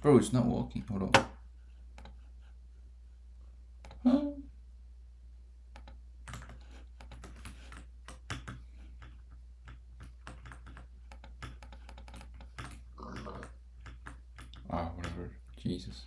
Bro, it's not working. Hold on. Huh? Ah, whatever. Jesus.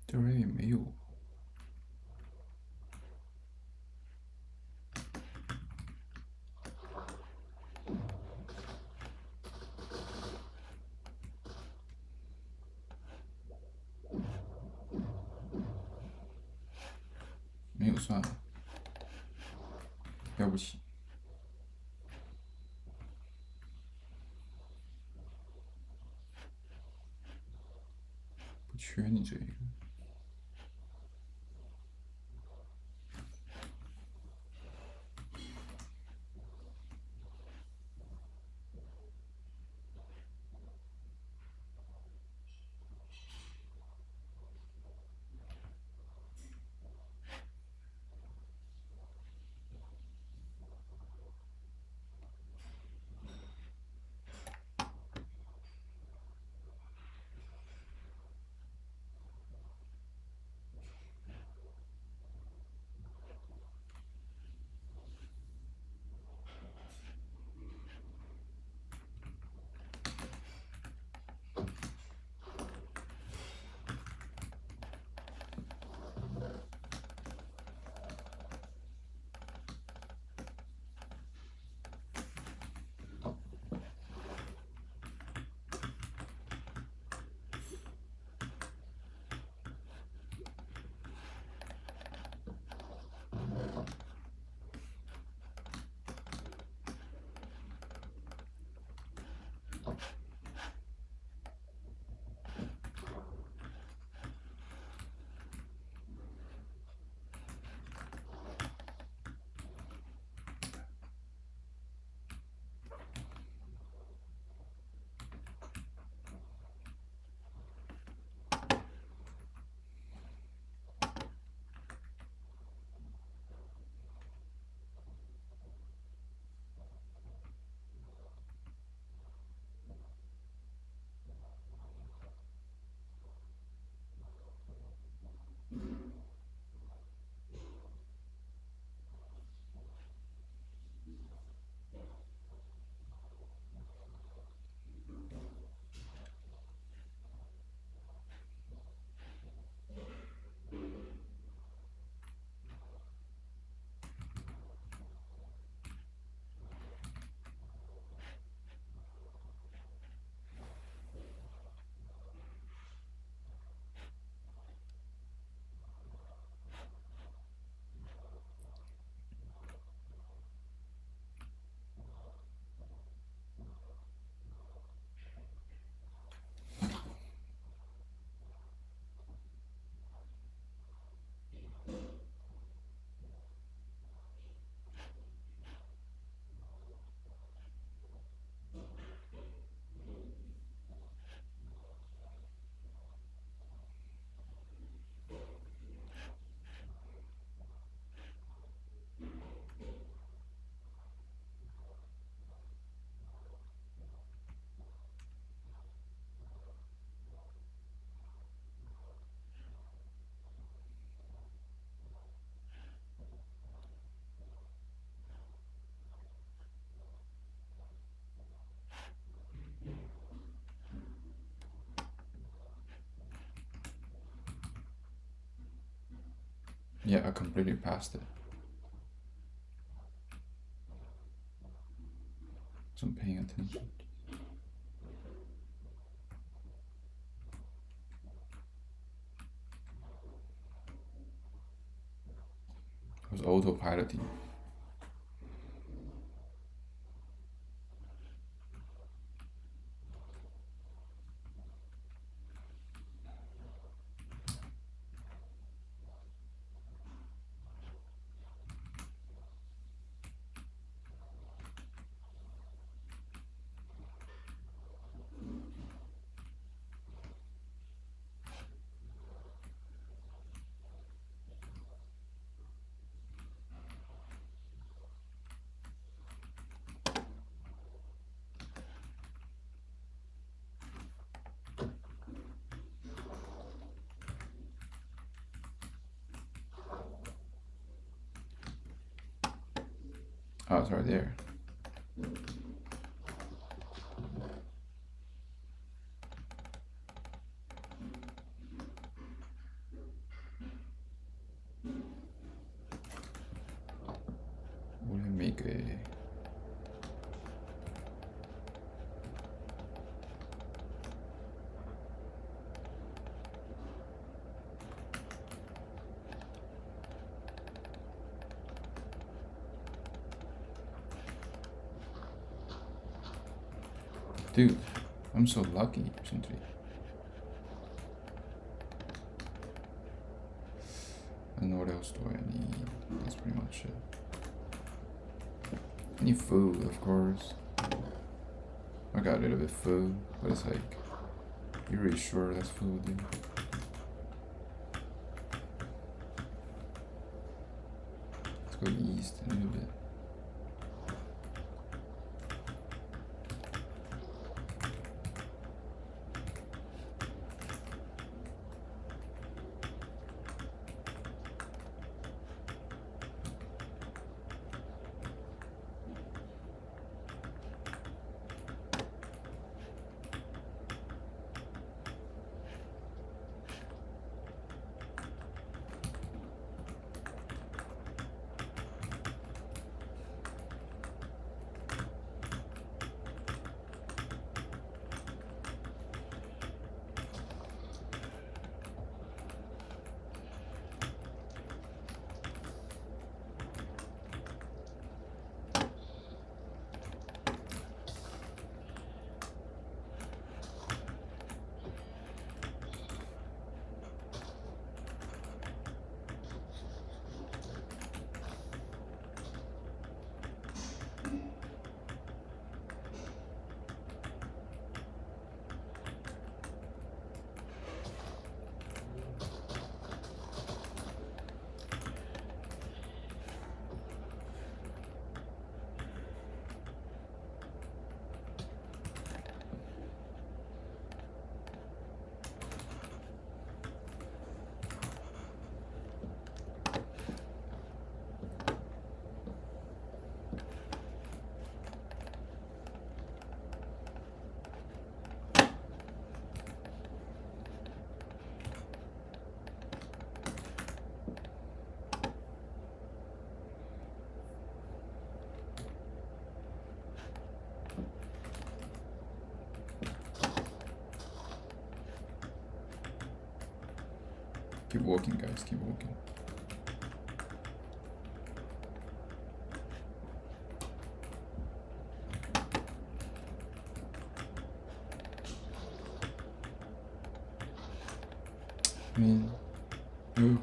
这边也没有，没有算了，了不起。不缺你这个。Yeah, I completely passed it. Wasn't paying attention. I was autopiloting. Oh, it's right there. Will I make a... Dude, I'm so lucky recently. And what else do I need? That's pretty much it. I need food, of course. I got a little bit of food, but it's like, you're really sure that's food, dude? Let's go east a little bit. Keep walking, guys, keep walking. I mean, ooh.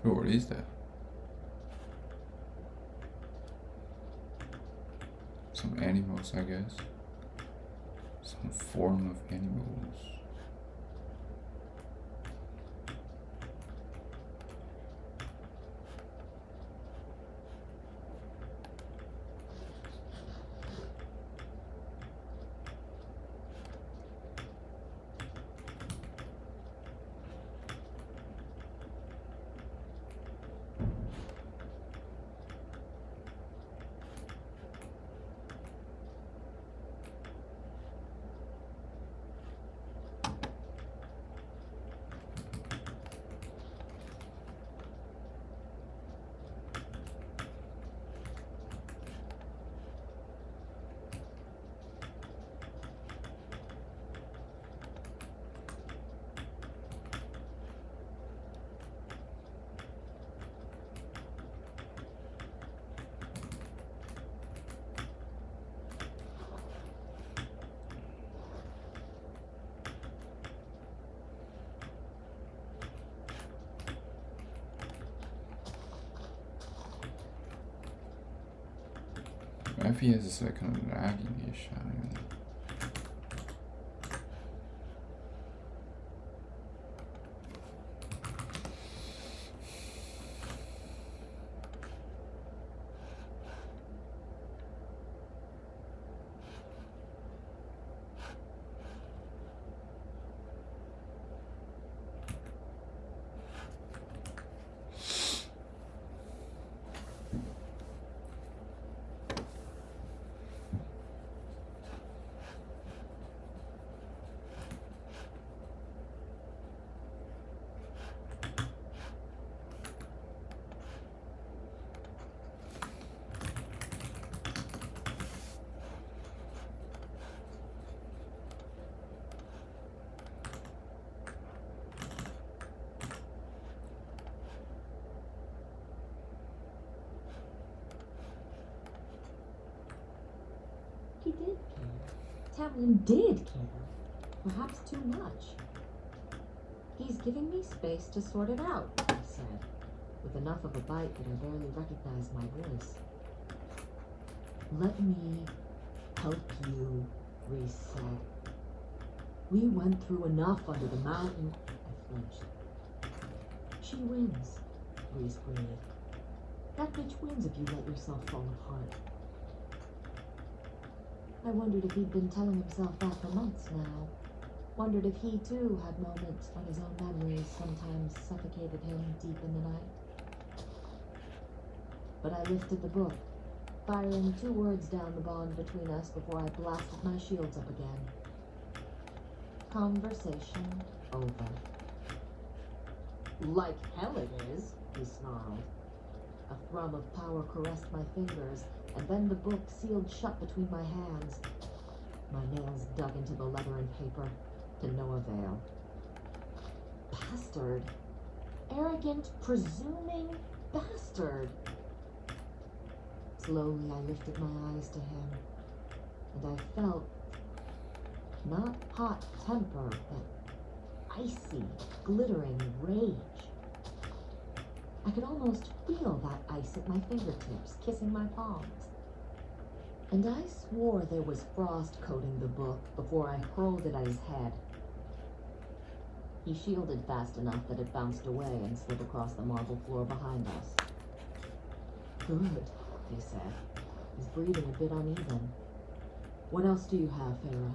Oh, what is that? Some animals, I guess. Some form of animals. FPS is like kind of lagging-ish. I don't even know. He did care. Tamlin did care. Perhaps too much. He's giving me space to sort it out, I said, with enough of a bite that I barely recognized my voice. Let me help you, Reese said. We went through enough under the mountain. I flinched. She wins, Reese breathed. That bitch wins if you let yourself fall apart. I wondered if he'd been telling himself that for months now. Wondered if he too had moments when his own memories sometimes suffocated him deep in the night. But I lifted the book, firing 2 words down the bond between us before I blasted my shields up again. Conversation over. Like hell it is, he snarled. A thrum of power caressed my fingers, and then the book sealed shut between my hands. My nails dug into the leather and paper, to no avail. Bastard. Arrogant, presuming bastard. Slowly I lifted my eyes to him, and I felt not hot temper, but icy, glittering rage. I could almost feel that ice at my fingertips, kissing my palms. And I swore there was frost coating the book before I hurled it at his head. He shielded fast enough that it bounced away and slid across the marble floor behind us. Good, he said, his breathing a bit uneven. What else do you have, Farah?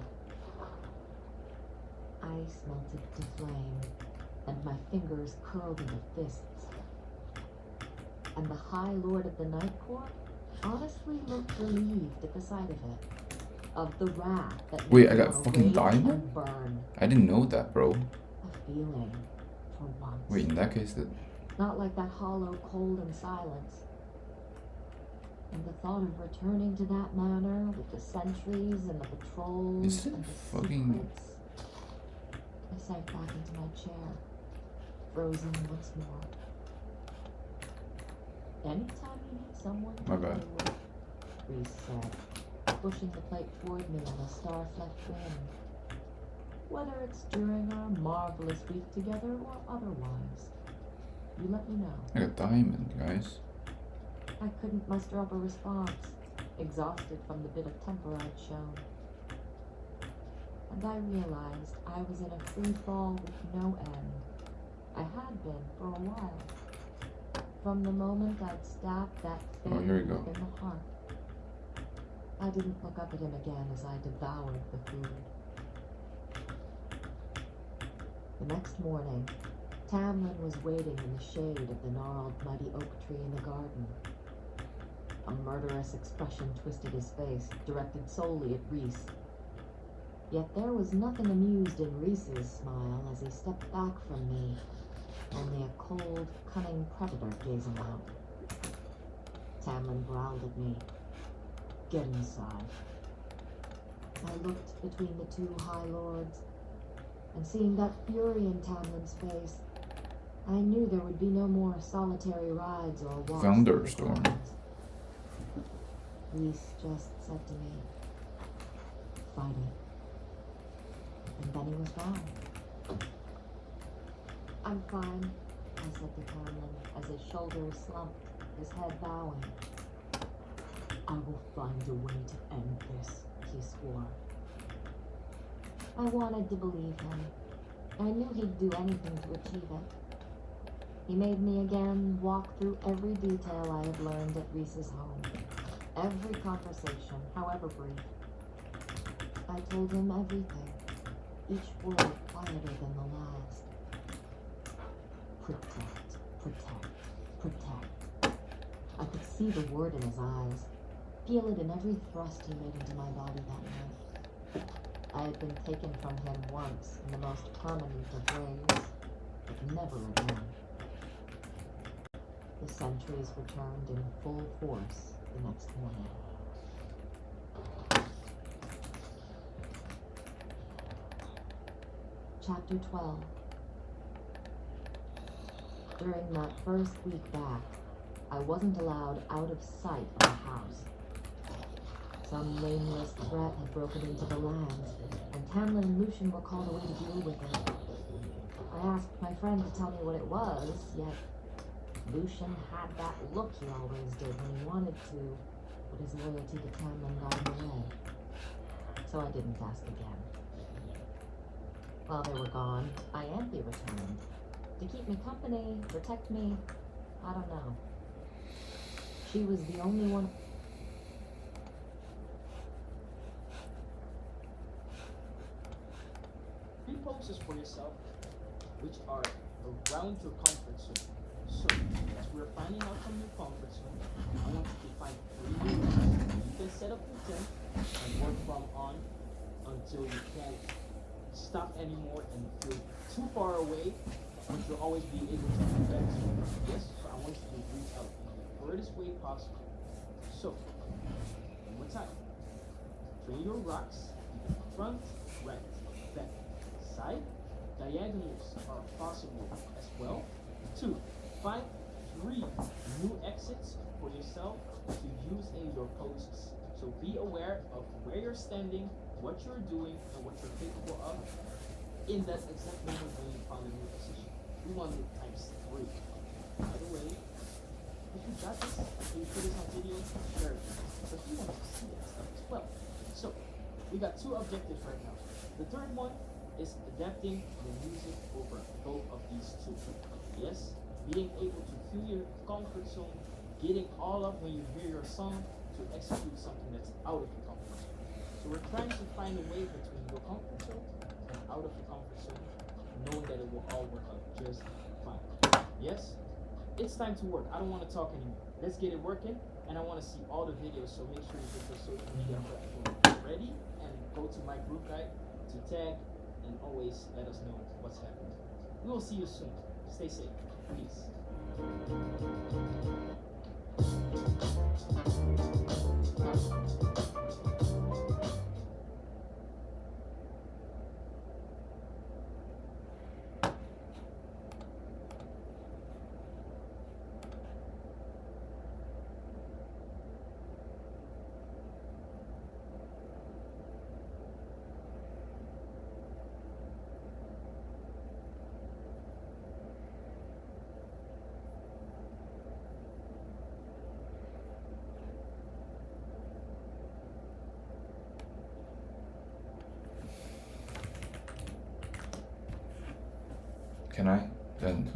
Ice melted to flame, and my fingers curled into fists. And the High Lord of the Night Court honestly looked relieved at the sight of it. Of the wrath that Wait, made I got him fucking rage diamond? and burn. I didn't know that, bro. A feeling, for once. Wait, in that case, that Not like that hollow cold and silence. And the thought of returning to that manor with the sentries and the patrols is it and the fucking? secrets. I sank back into my chair, frozen once more. Anytime you need someone to My bad. play with, Reese said, pushing the plate toward me on a star-flecked wind. Whether it's during our marvelous week together or otherwise. you let me know. I got diamond, guys. I couldn't muster up a response, exhausted from the bit of temper I'd shown. And I realized I was in a free fall with no end. I had been for a while. From the moment I'd stabbed that thing here we go. in the heart. I didn't look up at him again as I devoured the food. The next morning, Tamlin was waiting in the shade of the gnarled mighty oak tree in the garden. A murderous expression twisted his face, directed solely at Reese. Yet there was nothing amused in Reese's smile as he stepped back from me, only a cold, cunning predator gazing out. Tamlin growled at me. Get inside. I looked between the two High Lords, and seeing that fury in Tamlin's face, I knew there would be no more solitary rides or walks. Thunderstorm. Reese just said to me, fight it. And then he was gone. I'm fine, I said to Tamlin as his shoulders slumped, his head bowing. I will find a way to end this, he swore. I wanted to believe him. I knew he'd do anything to achieve it. He made me again walk through every detail I had learned at Reese's home. Every conversation, however brief. I told him everything, each word quieter than the last. Protect, protect, protect. I could see the word in his eyes, feel it in every thrust he made into my body that night. I had been taken from him once in the most permanent of ways, but never again. The sentries returned in full force the next morning. Chapter 12. During that first week back, I wasn't allowed out of sight of the house. Some nameless threat had broken into the lands, and Tamlin and Lucian were called away to deal with it. I asked my friend to tell me what it was, yet Lucian had that look he always did when he wanted to, but his loyalty to Tamlin got in the way. So I didn't ask again. While they were gone, Ianthe returned. To keep me company, protect me, I don't know. She was the only one. Three poses for yourself, which are around your comfort zone. So, as we're finding out from your comfort zone, I want you to find 3 new ones. You can set up your tent and work from on until you can't stop anymore and feel too far away, but you'll always be able to do better. Yes, so I want you to reach out in the furthest way possible. So, one more time. Train your rocks, front, right, back, side. Diagonals are possible as well. 2, find 3 new exits for yourself to use in your poses. So be aware of where you're standing, what you're doing, and what you're capable of in that exact moment when you found a new position. We want to do ×3. By the way, if you got this, and you put this on video, share it. Because we want to see that stuff as well. So, we got 2 objectives right now. The third one is adapting the music over both of these 2. Yes, being able to feel your comfort zone, getting all up when you hear your song to execute something that's out of your comfort zone. So we're trying to find a way between your comfort zone and out of your comfort zone, knowing that it will all work out just fine. Yes, it's time to work. I don't want to talk anymore. Let's get it working, and I want to see all the videos, so make sure you get your social media platform ready and go to my group guide to tag and always let us know what's happening. We will see you soon. Stay safe. Peace. Can I? Then.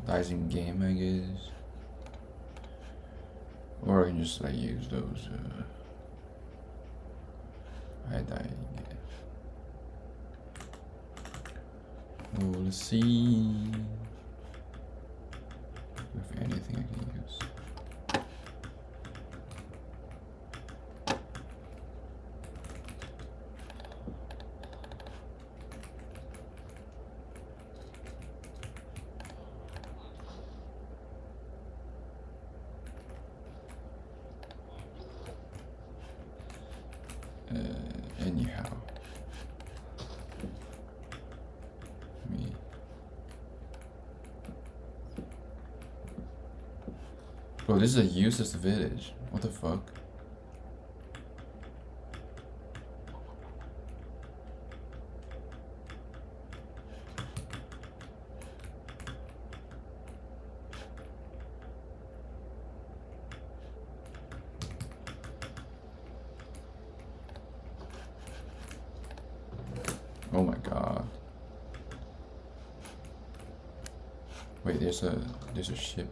Dies in game, I guess. Or I can just like use those. I die in game. Oh, let's see if anything I can use. Anyhow, me. Bro, this is a useless village. What the fuck? Oh my god. Wait, there's a ship.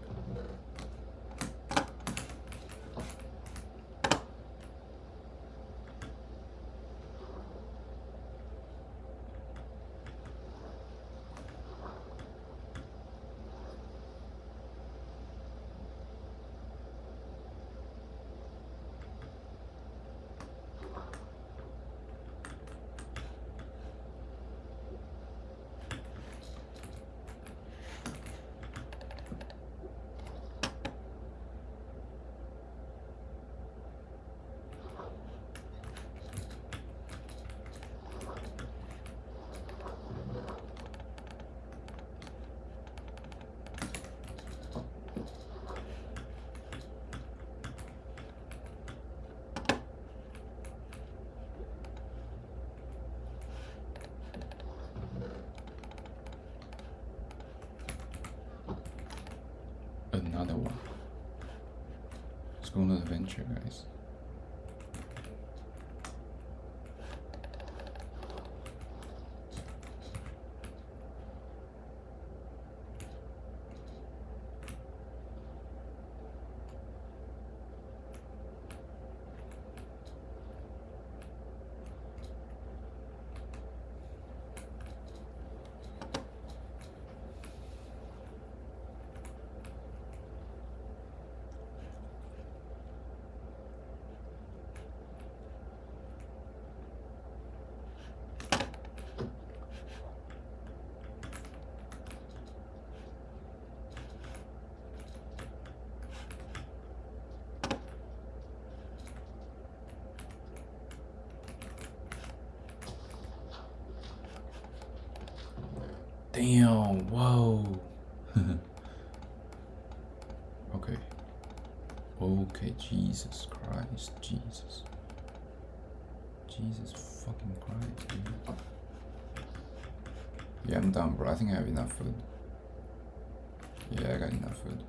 go on an adventure, guys. Damn, whoa. Okay. Okay, Jesus Christ, Jesus. Jesus fucking Christ, dude. Yeah, I'm done, bro. I think I have enough food. Yeah, I got enough food.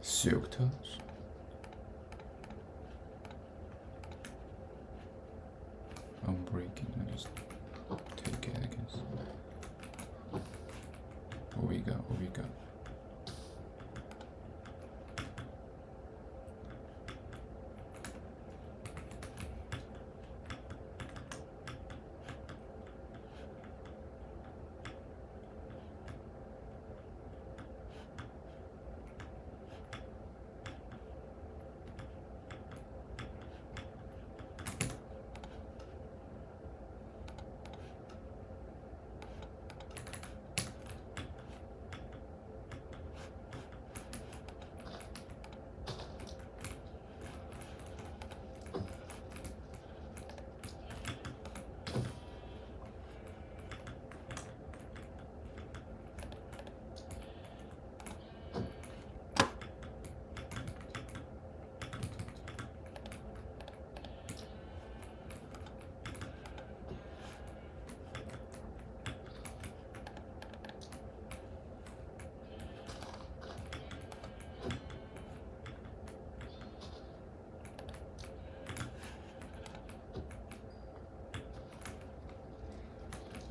Silk touch. I'm breaking. I just take it, I guess. What we got? What we got?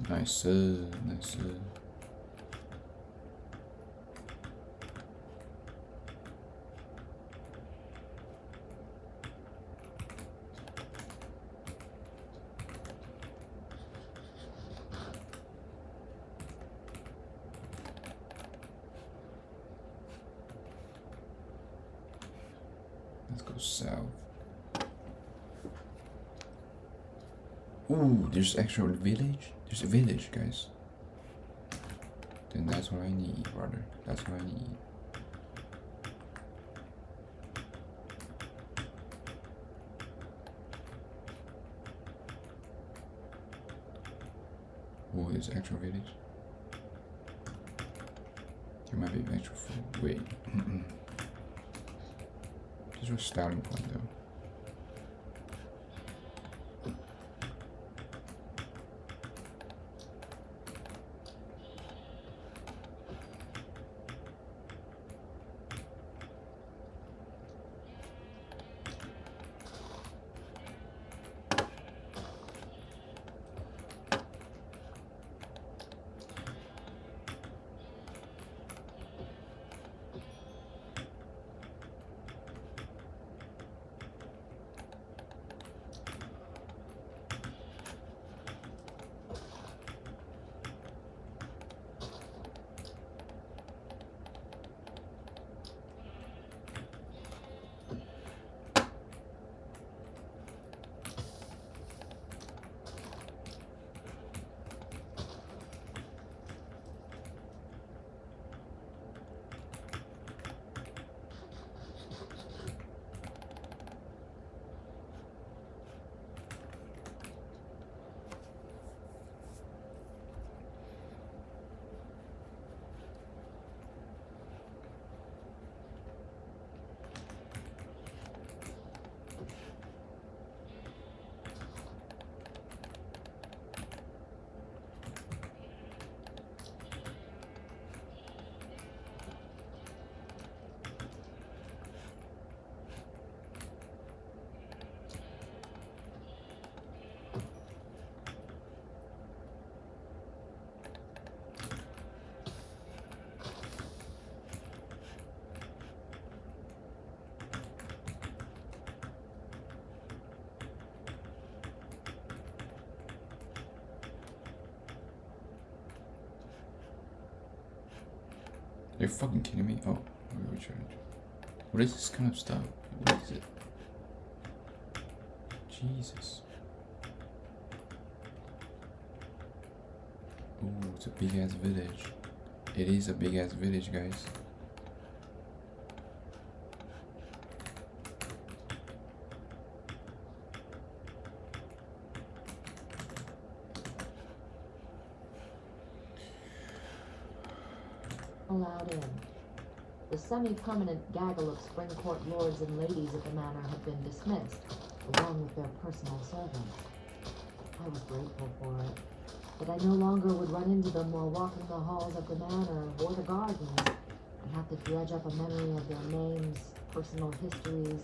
Nice, nice. Let's go south. Ooh, there's actual village. There's a village, guys. Then that's what I need, brother. That's what I need. Oh, there's actual village. There might be actual food. Wait. This is a starting point, though. Are you fucking kidding me? Oh, we recharge. What is this kind of stuff? What is it? Jesus. Ooh, it's a big ass village. It is a big ass village, guys. Allowed in. The semi-permanent gaggle of spring court lords and ladies at the manor had been dismissed, along with their personal servants. I was grateful for it, but I no longer would run into them while walking the halls of the manor or the gardens and have to dredge up a memory of their names, personal histories.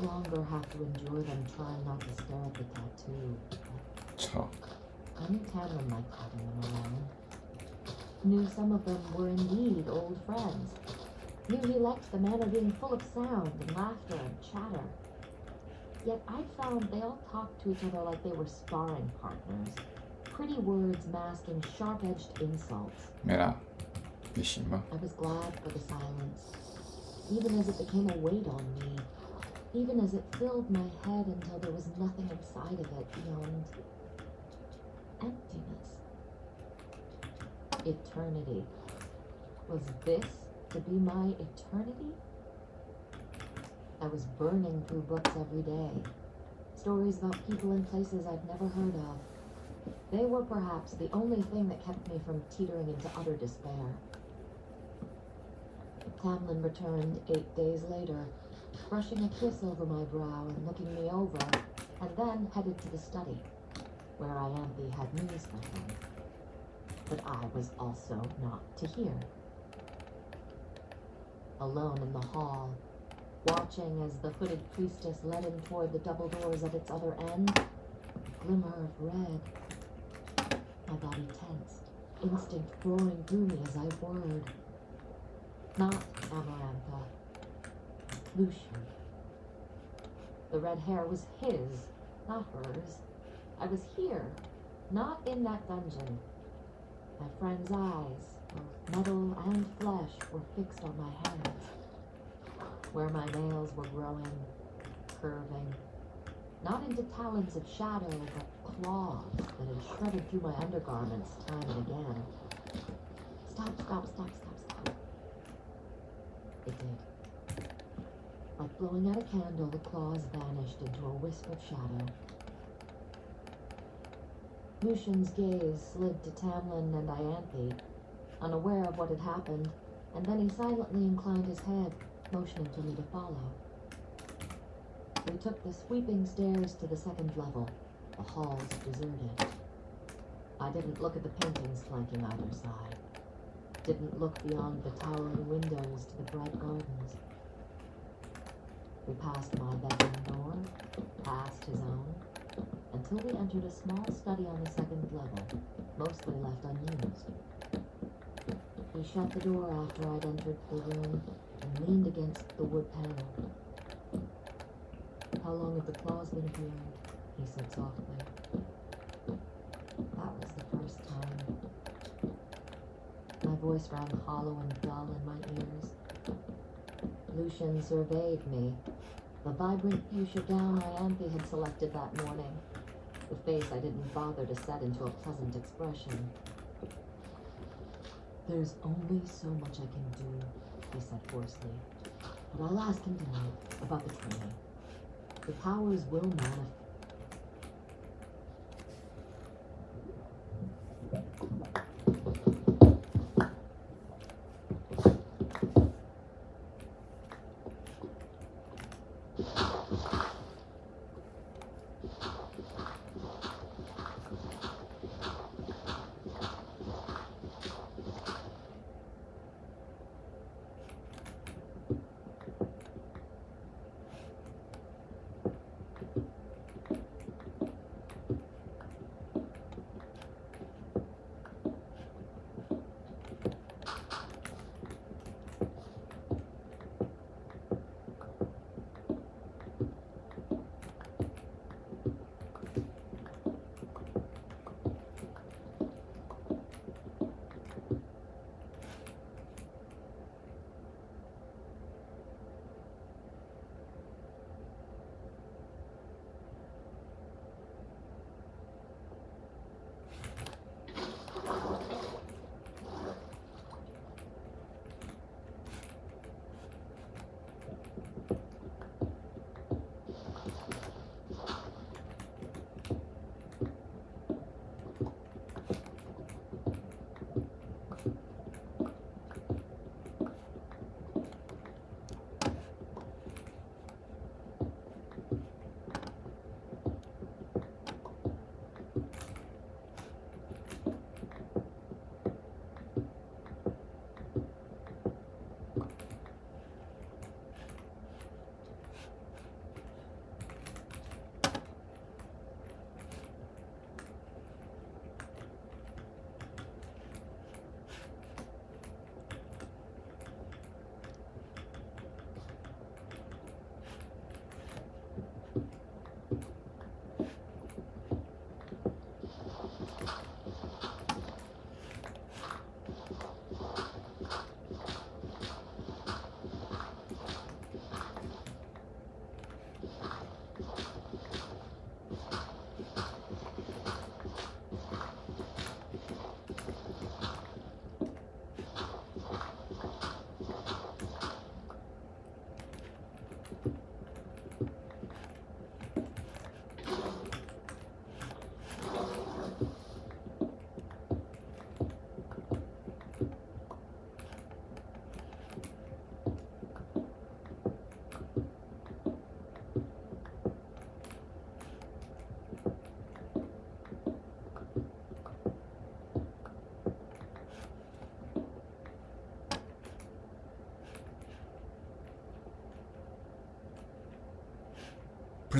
No longer have to endure them trying not to stare at the tattoo. Talk. I knew Tamlin liked having them around. Knew some of them were indeed old friends. Knew he liked the manor being full of sound and laughter and chatter. Yet I found they all talked to each other like they were sparring partners. Pretty words masking sharp-edged insults. Mira, Mishima. I was glad for the silence, even as it became a weight on me, even as it filled my head until there was nothing inside of it beyond emptiness. Eternity. Was this to be my eternity? I was burning through books every day. Stories about people and places I'd never heard of. They were perhaps the only thing that kept me from teetering into utter despair. Tamlin returned 8 days later, brushing a kiss over my brow and looking me over, and then headed to the study, where Ianthe had news for him. But I was also not to hear. Alone in the hall, watching as the hooded priestess led him toward the double doors at its other end, a glimmer of red. My body tensed, instinct roaring through me as I whirred. Not Amarantha. Lucian. The red hair was his, not hers. I was here, not in that dungeon. My friend's eyes, both metal and flesh, were fixed on my hands, where my nails were growing, curving, not into talons of shadow, but claws that had shredded through my undergarments time and again. Stop, stop, stop, stop, stop. It did. Like blowing out a candle, the claws vanished into a wisp of shadow. Lucian's gaze slid to Tamlin and Ianthe, unaware of what had happened, and then he silently inclined his head, motioning to me to follow. We took the sweeping stairs to the second level, the halls deserted. I didn't look at the paintings flanking either side. Didn't look beyond the towering windows to the bright gardens. We passed my bedroom door, past his own, until we entered a small study on the second level, mostly left unused. He shut the door after I'd entered the room and leaned against the wood panel. "How long have the claws been appearing?" he said softly. That was the first time. My voice rang hollow and dull in my ears. Lucian surveyed me, the vibrant fuchsia gown Ianthe had selected that morning, the face I didn't bother to set into a pleasant expression. "There's only so much I can do," he said hoarsely. "But I'll ask him tonight about the training. The powers will manifest."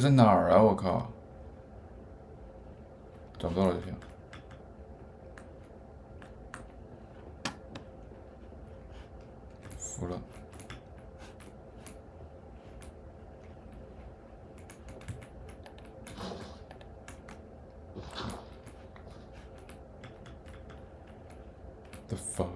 在哪儿啊？我靠，找不到了就行。服了。The fuck?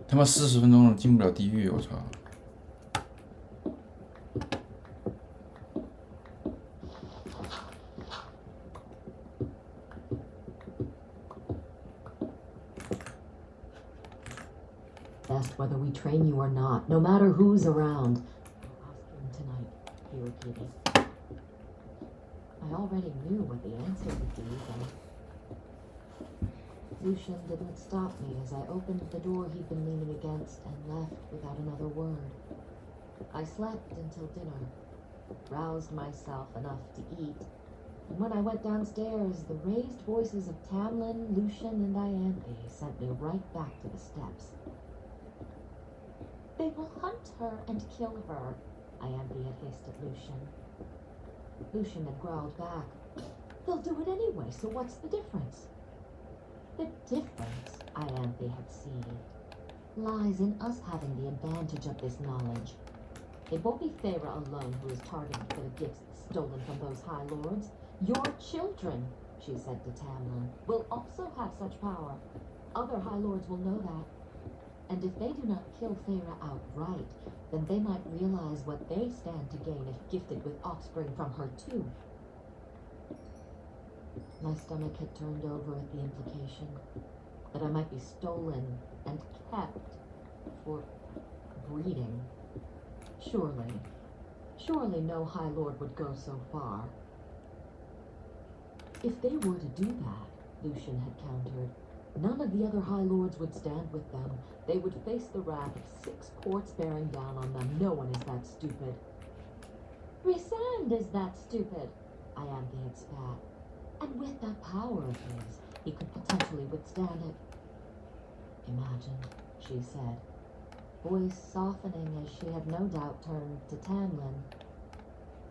他妈40分钟了，进不了地狱，我操！ Best whether we train you or not, no matter who's around. I'll ask him tonight, he repeated. I already knew what the answer would be, though. Lucian didn't stop me as I opened the door he'd been leaning against and left without another word. I slept until dinner, roused myself enough to eat, and when I went downstairs, the raised voices of Tamlin, Lucian, and Ianthe sent me right back to the steps. They will hunt her and kill her, Ianthe had hissed at Lucian. Lucian had growled back. They'll do it anyway, so what's the difference? The difference, Ianthe had seethed, lies in us having the advantage of this knowledge. It won't be Feyre alone who is targeted for the gifts stolen from those High Lords. Your children, she said to Tamlin, will also have such power. Other High Lords will know that. And if they do not kill Feyre outright, then they might realize what they stand to gain if gifted with offspring from her too. My stomach had turned over at the implication that I might be stolen and kept for breeding. Surely no High Lord would go so far. If they were to do that, Lucian had countered, none of the other High Lords would stand with them. They would face the wrath of 6 courts bearing down on them. No one is that stupid. Rhysand is that stupid, Ianthe had spat. And with that power of his, he could potentially withstand it. Imagine, she said, voice softening as she had no doubt turned to Tamlin.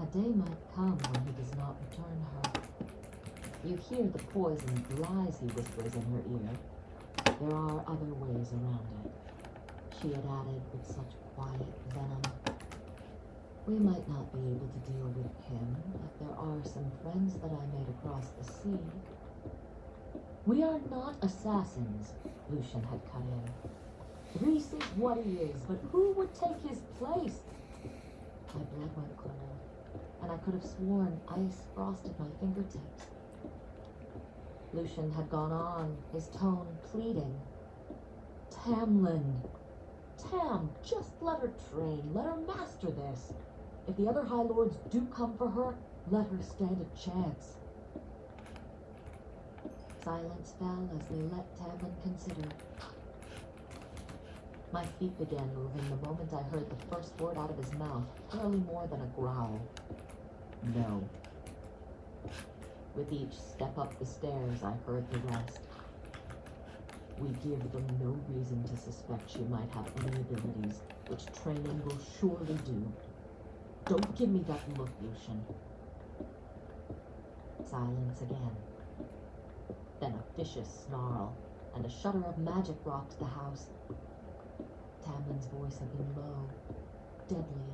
A day might come when he does not return her. You hear the poisoned lies he whispers in her ear. There are other ways around it, she had added with such quiet venom. We might not be able to deal with him, but there are some friends that I made across the sea. We are not assassins, Lucian had cut in. Rhys is what he is, but who would take his place? My blood went cold, and I could have sworn ice frosted my fingertips. Lucian had gone on, his tone pleading. Tamlin. Tam, just let her train, let her master this. If the other High Lords do come for her, let her stand a chance. Silence fell as they let Tamlin consider. My feet began moving the moment I heard the first word out of his mouth, barely more than a growl. No. With each step up the stairs, I heard the rest. We give them no reason to suspect she might have any abilities, which training will surely do. Don't give me that look, Lucian. Silence again. Then a vicious snarl, and a shudder of magic rocked the house. Tamlin's voice had been low, deadly.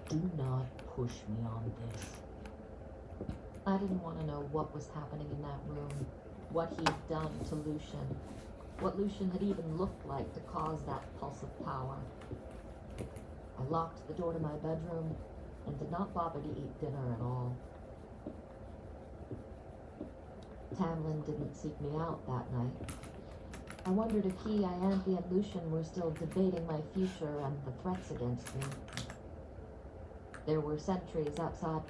Do not push me on this. I didn't want to know what was happening in that room, what he'd done to Lucian, what Lucian had even looked like to cause that pulse of power. I locked the door to my bedroom and did not bother to eat dinner at all. Tamlin didn't seek me out that night. I wondered if he, Ianthe, and Lucian were still debating my future and the threats against me. There were sentries outside.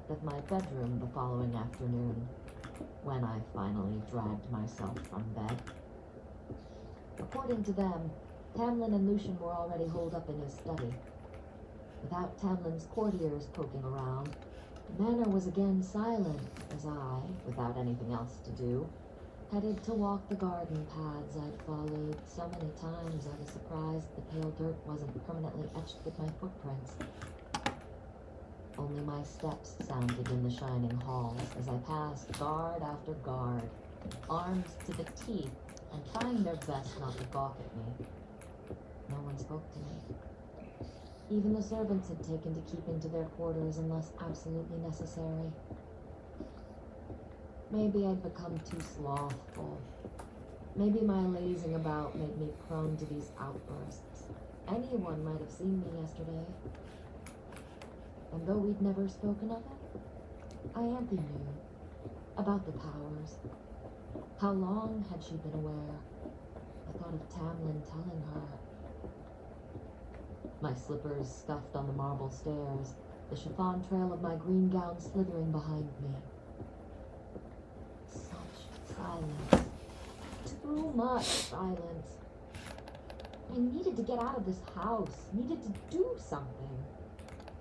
At my bedroom the following afternoon, when I finally dragged myself from bed. According to them, Tamlin and Lucian were already holed up in his study. Without Tamlin's courtiers poking around, the manor was again silent as I, without anything else to do, headed to walk the garden paths I'd followed so many times I was surprised the pale dirt wasn't permanently etched with my footprints. Only my steps sounded in the shining halls as I passed guard after guard, armed to the teeth and trying their best not to gawk at me. No one spoke to me. Even the servants had taken to keeping to their quarters unless absolutely necessary. Maybe I'd become too slothful. Maybe my lazing about made me prone to these outbursts. Anyone might have seen me yesterday. And though we'd never spoken of it, Ianthe knew about the powers. How long had she been aware? I thought of Tamlin telling her. My slippers scuffed on the marble stairs, the chiffon trail of my green gown slithering behind me. Such silence. Too much silence. I needed to get out of this house, needed to do something.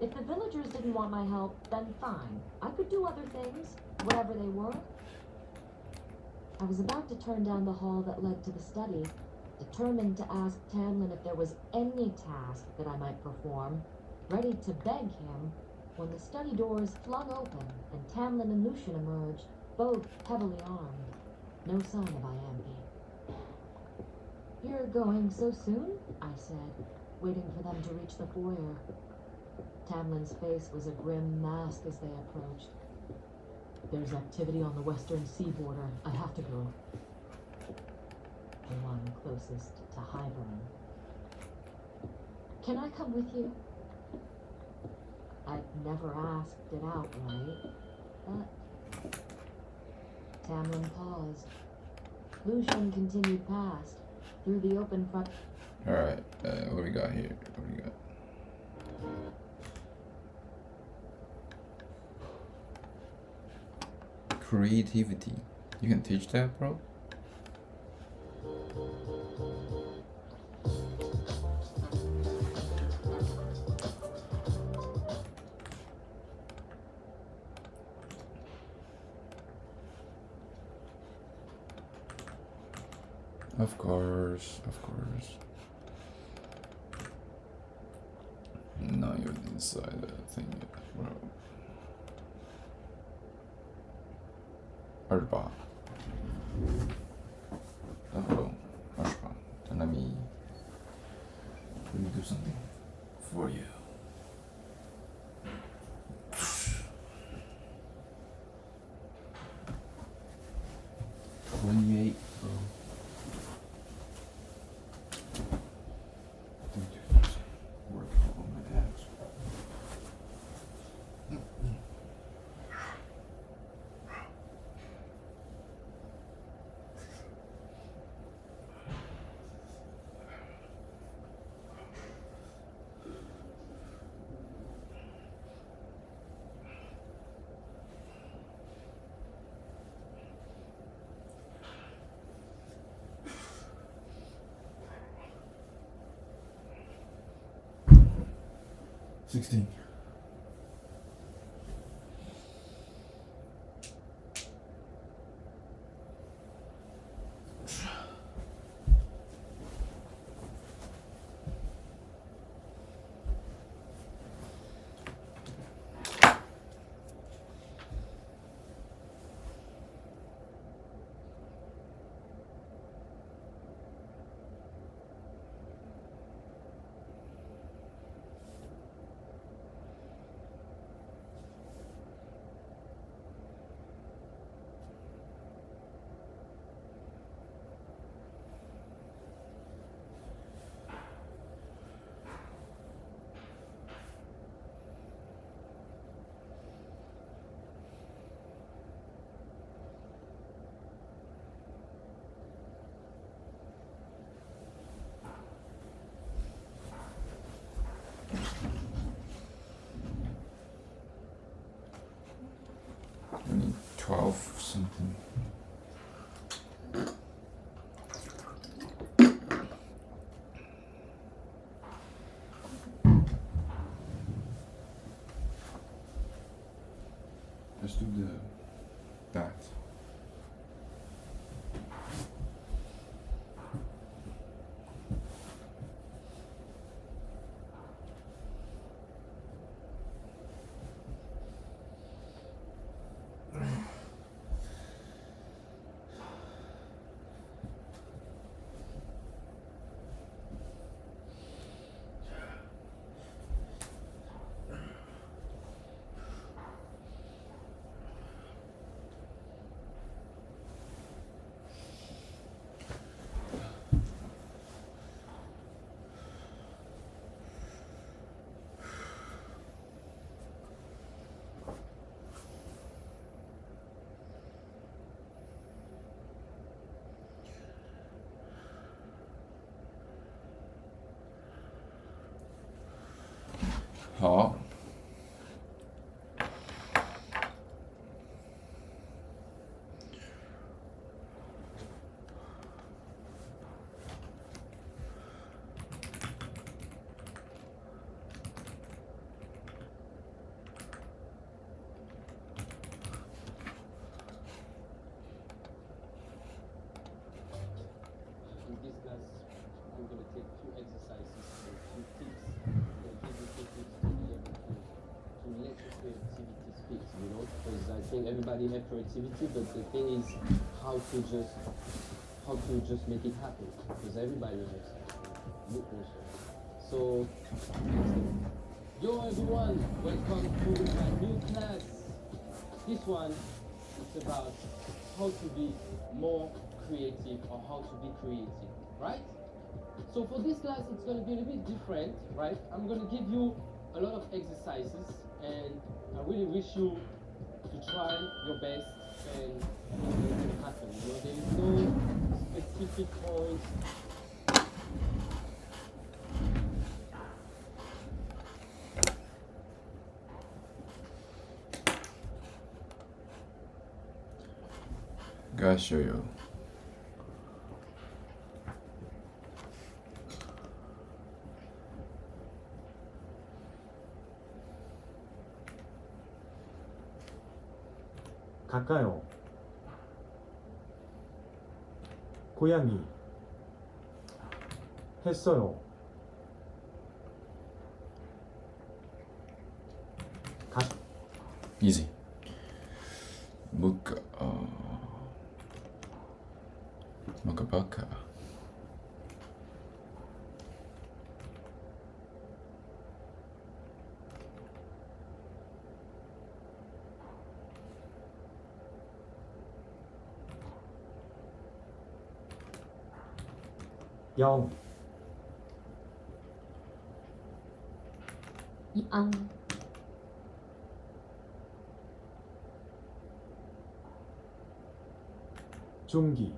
If the villagers didn't want my help, then fine. I could do other things, whatever they were. I was about to turn down the hall that led to the study, determined to ask Tamlin if there was any task that I might perform, ready to beg him, when the study doors flung open and Tamlin and Lucian emerged, both heavily armed. No sign of Ianthe. "You're going so soon?" I said, waiting for them to reach the foyer. Tamlin's face was a grim mask as they approached. "There's activity on the western sea border. I have to go." The one closest to Highburn. "Can I come with you?" I'd never asked it outright, but Tamlin paused. Lucian continued past, through the open front. Alright, what do we got here? What do we got? Creativity. You can teach that, bro? Of course, of course. Not even inside the thing yet, bro. Arba. Oh, Arba. Then let me do something for you. When you ate, bro. Don't do this. Work on my abs. $16. I need 12 something. Let's do that. Ja. In this class, I'm going to take few exercises and few tips and give you few tips to be able to let your creativity speak, you know, because I think everybody have creativity, but the thing is how to just make it happen, because everybody has you also. So, yo everyone, welcome to my new class. This one is about how to be more creative or how to be creative, right? So for this class, it's going to be a little bit different, right? I'm going to give you a lot of exercises, and I really wish you to try your best and make it happen. You know, there is no specific point. Gotta show you. 가까요. 고양이. 했어요. Easy. Muka. Mukabaka. 영. 이앙. 중기.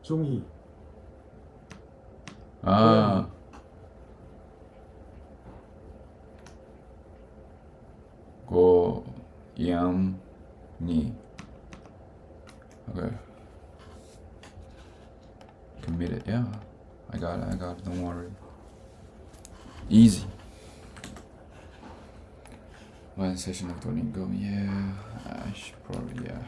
중희. Ah. Go yam ni. Okay. Committed. Yeah. I got it. Don't worry. Easy. One session of Duolingo. Yeah. I should probably, yeah.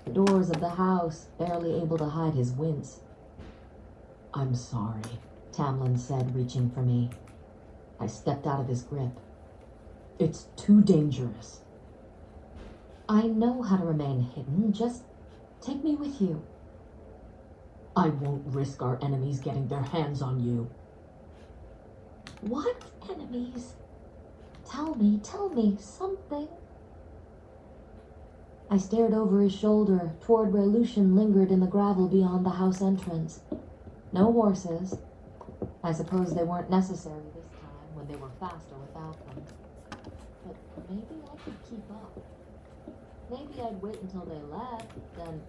The doors of the house, barely able to hide his wince. "I'm sorry," Tamlin said, reaching for me. I stepped out of his grip. "It's too dangerous." "I know how to remain hidden. Just take me with you." "I won't risk our enemies getting their hands on you." "What enemies? Tell me something." I stared over his shoulder toward where Lucian lingered in the gravel beyond the house entrance. No horses. I suppose they weren't necessary this time when they were faster without them. But maybe I could keep up. Maybe I'd wait until they left, then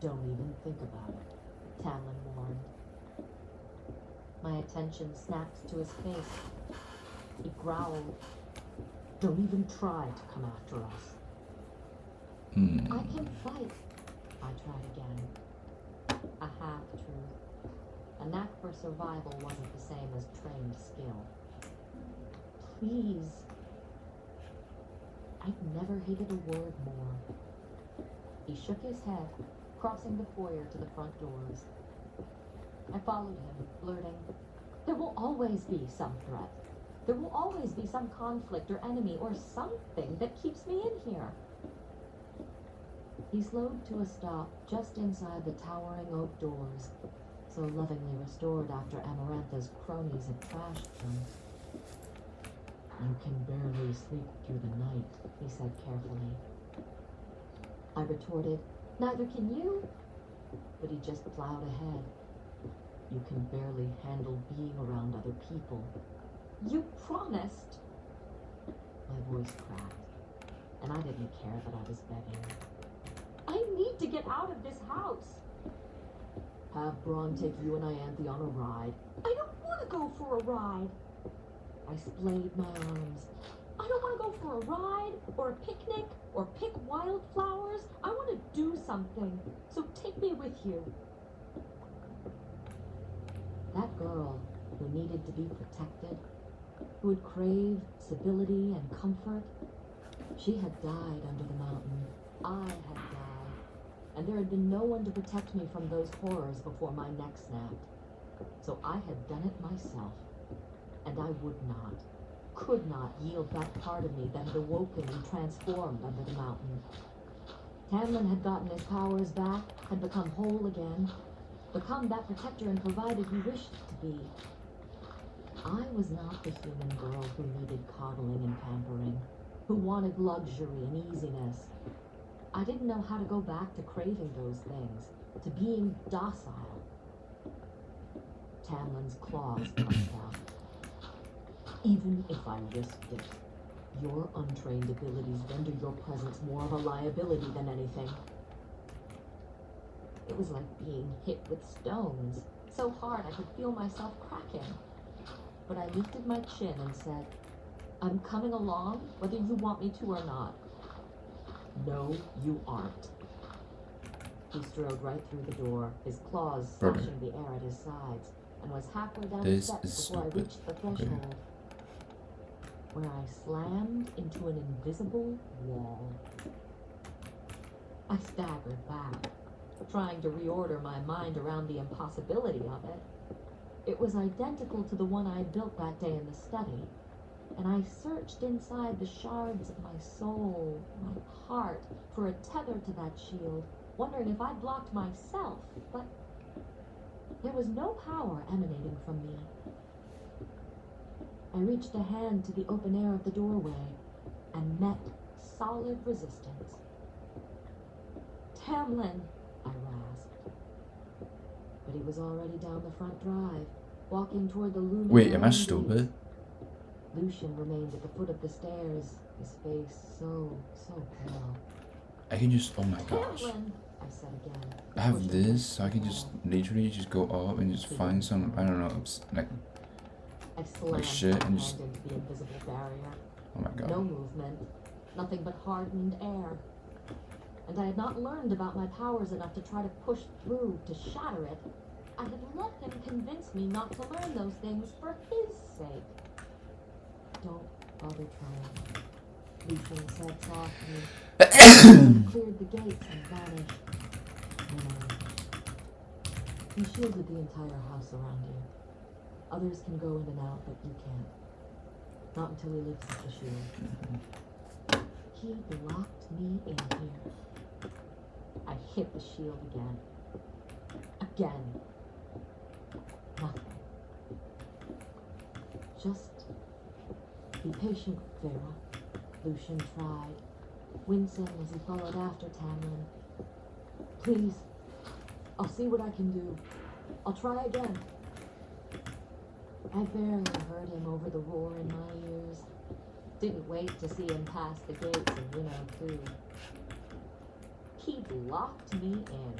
don't even think about it, Tamlin warned. My attention snapped to his face. He growled, "Don't even try to come after us." "I can fight." I tried again. A half-truth. A knack for survival wasn't the same as trained skill. "Please." I'd never hated a word more. He shook his head, crossing the foyer to the front doors. I followed him, blurting, "There will always be some threat. There will always be some conflict or enemy or something that keeps me in here." He slowed to a stop just inside the towering oak doors, so lovingly restored after Amarantha's cronies had trashed them. "You can barely sleep through the night," he said carefully. I retorted, "Neither can you." But he just plowed ahead. "You can barely handle being around other people." "You promised." My voice cracked, and I didn't care that I was begging. "I need to get out of this house." "Have Braun take you and Ianthe on a ride." "I don't want to go for a ride." I splayed my arms. "I don't want to go for a ride, or a picnic, or pick wildflowers. I want to do something, so take me with you." That girl who needed to be protected, who had craved stability and comfort, she had died under the mountain. I had died, and there had been no one to protect me from those horrors before my neck snapped. So I had done it myself, and I would not, could not yield that part of me that had awoken and transformed under the mountain. Tamlin had gotten his powers back, had become whole again, become that protector and provider he wished to be. I was not the human girl who needed coddling and pampering, who wanted luxury and easiness. I didn't know how to go back to craving those things, to being docile. Tamlin's claws punched out. Even if I risked it, your untrained abilities render your presence more of a liability than anything. It was like being hit with stones, so hard I could feel myself cracking. But I lifted my chin and said, I'm coming along whether you want me to or not. No, you aren't. He strode right through the door, his claws slashing the air at his sides, and was halfway down the steps before I reached the threshold, where I slammed into an invisible wall. I staggered back, trying to reorder my mind around the impossibility of it. It was identical to the one I built that day in the study, and I searched inside the shards of my soul, my heart, for a tether to that shield, wondering if I'd blocked myself, but there was no power emanating from me. I reached a hand to the open air of the doorway and met solid resistance. Tamlin, I rasped. But he was already down the front drive, walking toward the looming. Wait, am I stupid? Lucian remained at the foot of the stairs, his face so pale. I can just, oh my gosh. Tamlin, I said again. I have this, so I can just literally just go up and just find some, I don't know, I slammed shit my and hand just, into the invisible barrier. oh my No god. movement, nothing but hardened air. And I had not learned about my powers enough to try to push through, to shatter it. I had let him convince me not to learn those things for his sake. Don't bother trying, Lucian said softly. Cleared the gates and vanished. He shielded the entire house around you. Others can go in and out, but you can't. Not until he lifts the shield. He locked me in here. I hit the shield again. Again. Nothing. Just be patient, Vera. Lucian tried, wincing as he followed after Tamlin. Please, I'll see what I can do. I'll try again. I barely heard him over the roar in my ears. Didn't wait to see him pass the gates and winnow through. He'd locked me in.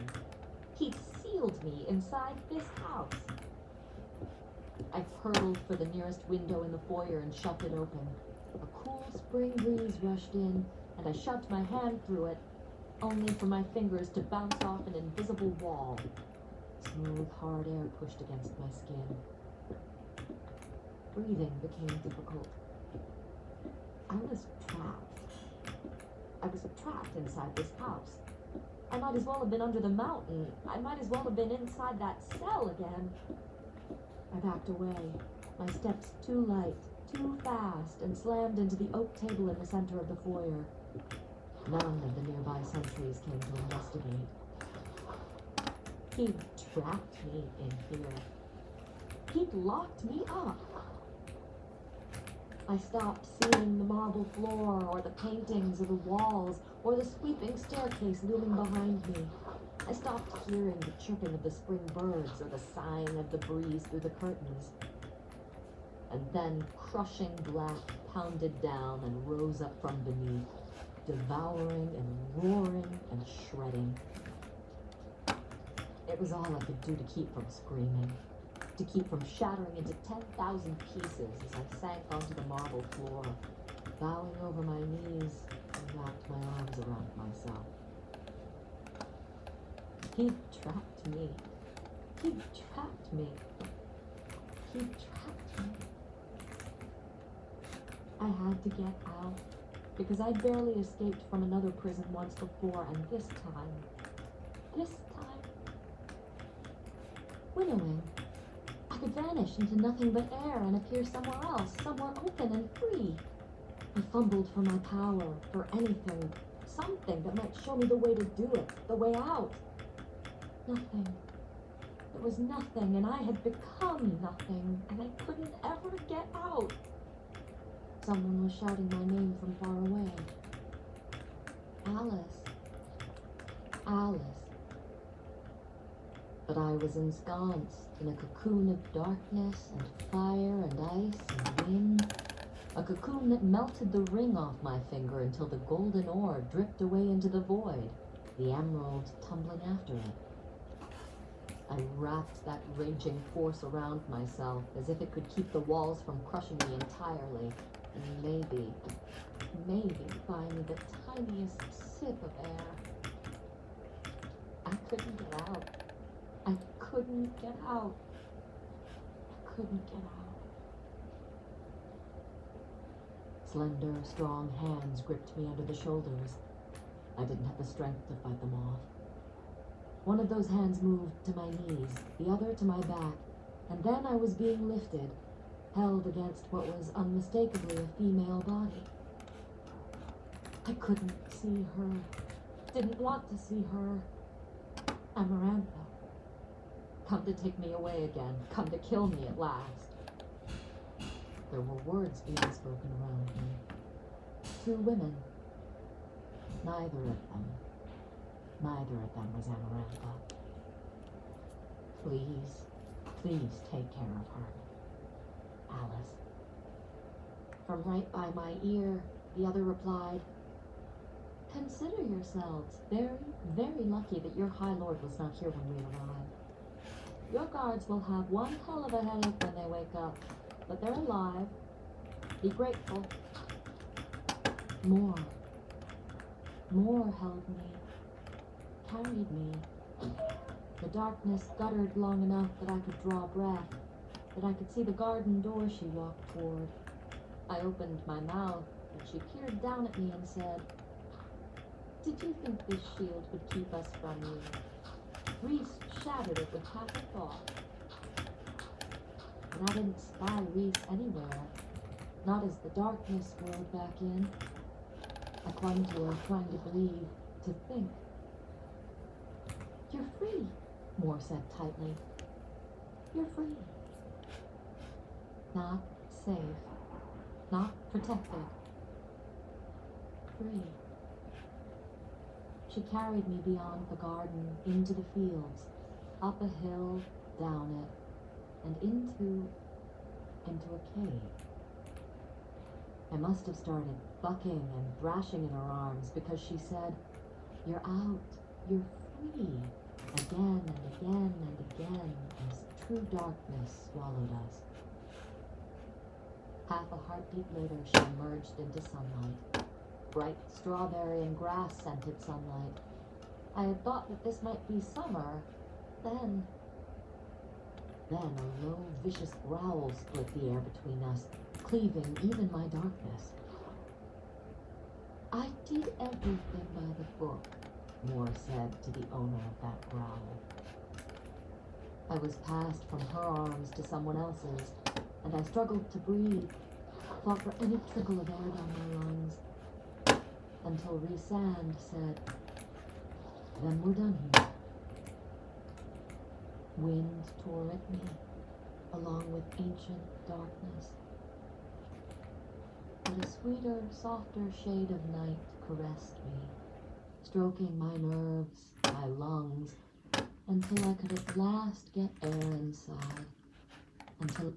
He'd sealed me inside this house. I hurtled for the nearest window in the foyer and shoved it open. A cool spring breeze rushed in, and I shoved my hand through it, only for my fingers to bounce off an invisible wall. Smooth, hard air pushed against my skin. Breathing became difficult. I was trapped. I was trapped inside this house. I might as well have been under the mountain. I might as well have been inside that cell again. I backed away, my steps too light, too fast, and slammed into the oak table in the center of the foyer. None of the nearby sentries came to investigate. He'd trapped me in here. He'd locked me up. I stopped seeing the marble floor, or the paintings of the walls, or the sweeping staircase looming behind me. I stopped hearing the chirping of the spring birds, or the sighing of the breeze through the curtains. And then crushing black pounded down and rose up from beneath, devouring and roaring and shredding. It was all I could do to keep from screaming, to keep from shattering into 10,000 pieces as I sank onto the marble floor, bowing over my knees and wrapped my arms around myself. He'd trapped me. He'd trapped me. He'd trapped me. I had to get out, because I'd barely escaped from another prison once before, and this time, winnowing, I could vanish into nothing but air and appear somewhere else, somewhere open and free. I fumbled for my power, for anything, something that might show me the way to do it, the way out. Nothing. There was nothing, and I had become nothing, and I couldn't ever get out. Someone was shouting my name from far away. Alice. Alice. But I was ensconced in a cocoon of darkness and fire and ice and wind. A cocoon that melted the ring off my finger until the golden ore dripped away into the void, the emerald tumbling after it. I wrapped that raging force around myself as if it could keep the walls from crushing me entirely, and maybe buy me the tiniest sip of air. I couldn't get out. I couldn't get out. I couldn't get out. Slender, strong hands gripped me under the shoulders. I didn't have the strength to fight them off. One of those hands moved to my knees, the other to my back, and then I was being lifted, held against what was unmistakably a female body. I couldn't see her, didn't want to see her. Amarantha. Come to take me away again, come to kill me at last. There were words being spoken around me. Two women. Neither of them was Amarantha. Please take care of her. Alice. From right by my ear, the other replied, consider yourselves very, very lucky that your High Lord was not here when we arrived. Your guards will have one hell of a headache when they wake up, but they're alive. Be grateful. More held me, carried me. The darkness guttered long enough that I could draw breath, that I could see the garden door she walked toward. I opened my mouth, and she peered down at me and said, did you think this shield would keep us from you? Reese shattered it with half a thought. And I didn't spy Reese anywhere, not as the darkness whirled back in. I clung to her, trying to believe, to think. You're free, Moore said tightly. You're free. Not safe, not protected. Free. She carried me beyond the garden, into the fields, up a hill, down it, and into a cave. I must have started bucking and thrashing in her arms because she said, you're out, you're free, again and again and again as true darkness swallowed us. Half a heartbeat later, she emerged into sunlight. Bright strawberry and grass-scented sunlight. I had thought that this might be summer. Then a low, vicious growl split the air between us, cleaving even my darkness. I did everything by the book, Moore said to the owner of that growl. I was passed from her arms to someone else's, and I struggled to breathe, fought for any trickle of air down my lungs, until Rhysand said, then we're done here. Wind tore at me, along with ancient darkness. But a sweeter, softer shade of night caressed me, stroking my nerves, my lungs, until I could at last get air inside, until